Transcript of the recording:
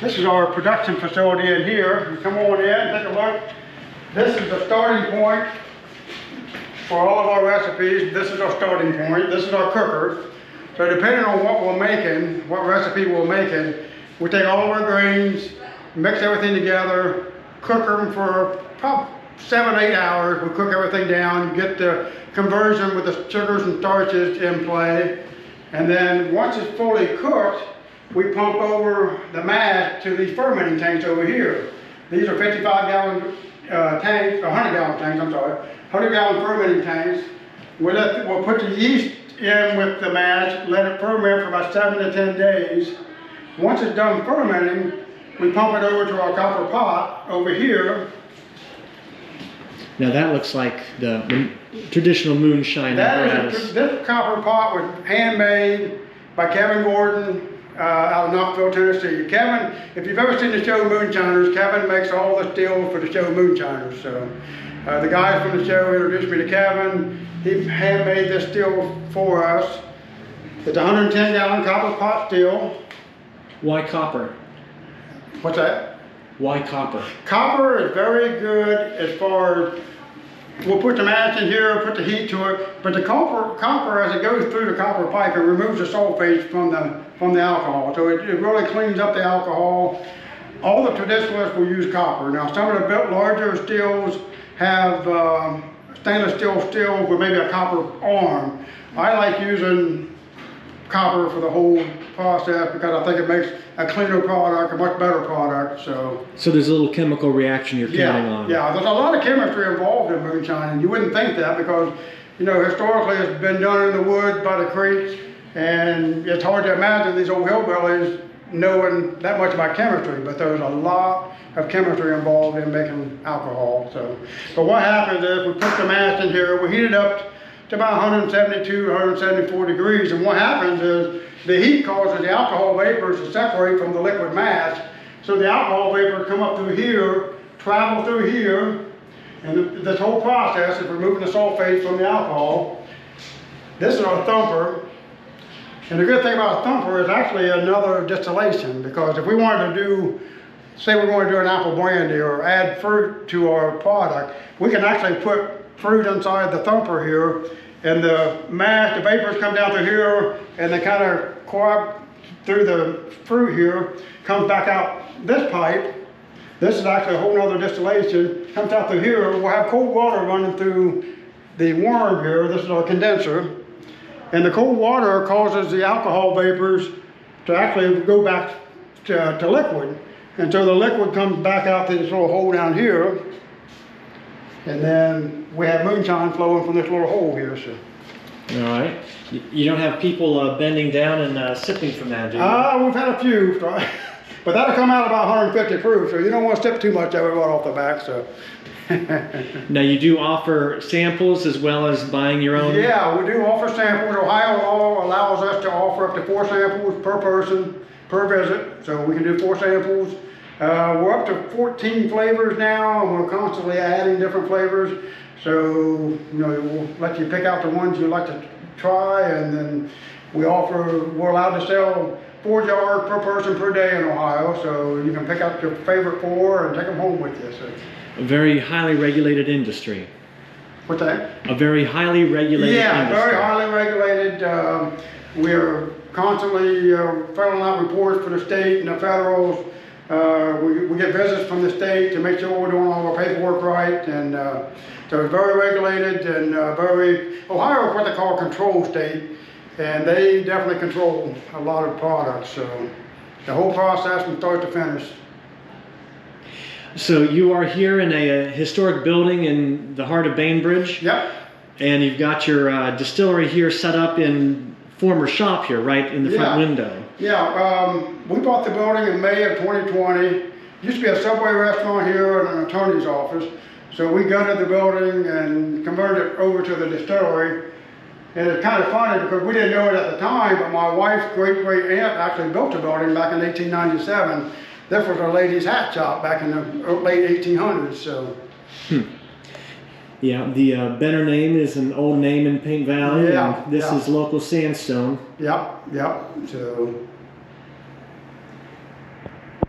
This is our production facility in here. You come on in, take a look. This is the starting point for all of our recipes. This is our starting point. This is our cooker. So depending on what we're making, what recipe we're making, we take all of our grains, mix everything together, cook them for probably 7 to 8 hours. We cook everything down, get the conversion with the sugars and starches in play. And then once it's fully cooked, we pump over the mash to these fermenting tanks over here. These are 55-gallon tanks, or 100-gallon tanks, I'm sorry, 100-gallon fermenting tanks. We'll put the yeast in with the mash, let it ferment for about 7 to 10 days. Once it's done fermenting, we pump it over to our copper pot over here. Now that looks like the traditional moonshine apparatus. This copper pot was handmade by Kevin Gordon out of Knoxville, Tennessee. Kevin, if you've ever seen the show Moonshiners, Kevin makes all the steel for the show Moonshiners. So the guys from the show introduced me to Kevin. He handmade this steel for us. It's 110-gallon copper pot steel. Why copper? What's that? Why copper? Copper is very good as far as, we'll put the mash in here, put the heat to it, but the copper as it goes through the copper pipe, it removes the sulfates from the alcohol. So it really cleans up the alcohol. All the traditionalists will use copper. Now some of the bit larger steels have stainless steel steels with maybe a copper arm. I like using copper for the whole process because I think it makes a cleaner product, a much better product. So there's a little chemical reaction you're counting on. Yeah, there's a lot of chemistry involved in moonshine, and you wouldn't think that because, you know, historically it's been done in the woods by the creeks, and it's hard to imagine these old hillbillies knowing that much about chemistry, but there's a lot of chemistry involved in making alcohol. So, but what happens is we put the mash in here, we heat it up to about 172 to 174 degrees, and what happens is the heat causes the alcohol vapors to separate from the liquid mash. So the alcohol vapors come up through here, travel through here, and this whole process is removing the sulfates from the alcohol. This is our thumper. And the good thing about a thumper is actually another distillation, because if we wanted to do, say we're going to do an apple brandy or add fruit to our product, we can actually put fruit inside the thumper here, and the mash, the vapors come down through here, and they kind of coagulate through the fruit here, comes back out this pipe. This is actually a whole nother distillation, comes out through here. We'll have cold water running through the worm here. This is our condenser. And the cold water causes the alcohol vapors to actually go back to liquid. And so the liquid comes back out to this little hole down here. And then we have moonshine flowing from this little hole here. So. All right. You don't have people bending down and sipping from that, do you? We've had a few, but that'll come out about 150 proof, so you don't want to sip too much of it right off the back. So. Now you do offer samples as well as buying your own? Yeah, we do offer samples. Ohio law allows us to offer up to 4 samples per person, per visit. So we can do 4 samples. We're up to 14 flavors now, and we're constantly adding different flavors. So, you know, we'll let you pick out the ones you like to try, and then we're allowed to sell 4 jars per person per day in Ohio. So you can pick out your favorite 4 and take them home with you. So. A very highly regulated industry. What's that? A very highly regulated industry. Yeah, very highly regulated. We're constantly filling out reports for the state and the federals. We get visits from the state to make sure we're doing all our paperwork right, and so it's very regulated and Ohio is what they call a control state, and they definitely control a lot of products. So the whole process from start to finish. So you are here in a historic building in the heart of Bainbridge. Yep. And you've got your distillery here set up in former shop here, right in the front window. Yeah, we bought the building in May of 2020. Used to be a Subway restaurant here and an attorney's office. So we gutted the building and converted it over to the distillery. And it's kind of funny because we didn't know it at the time, but my wife's great-great aunt actually built the building back in 1897. This was a lady's hat shop back in the late 1800s. So. Yeah, the Benner name is an old name in Paint Valley. Yeah. And this is local sandstone. Yep. So.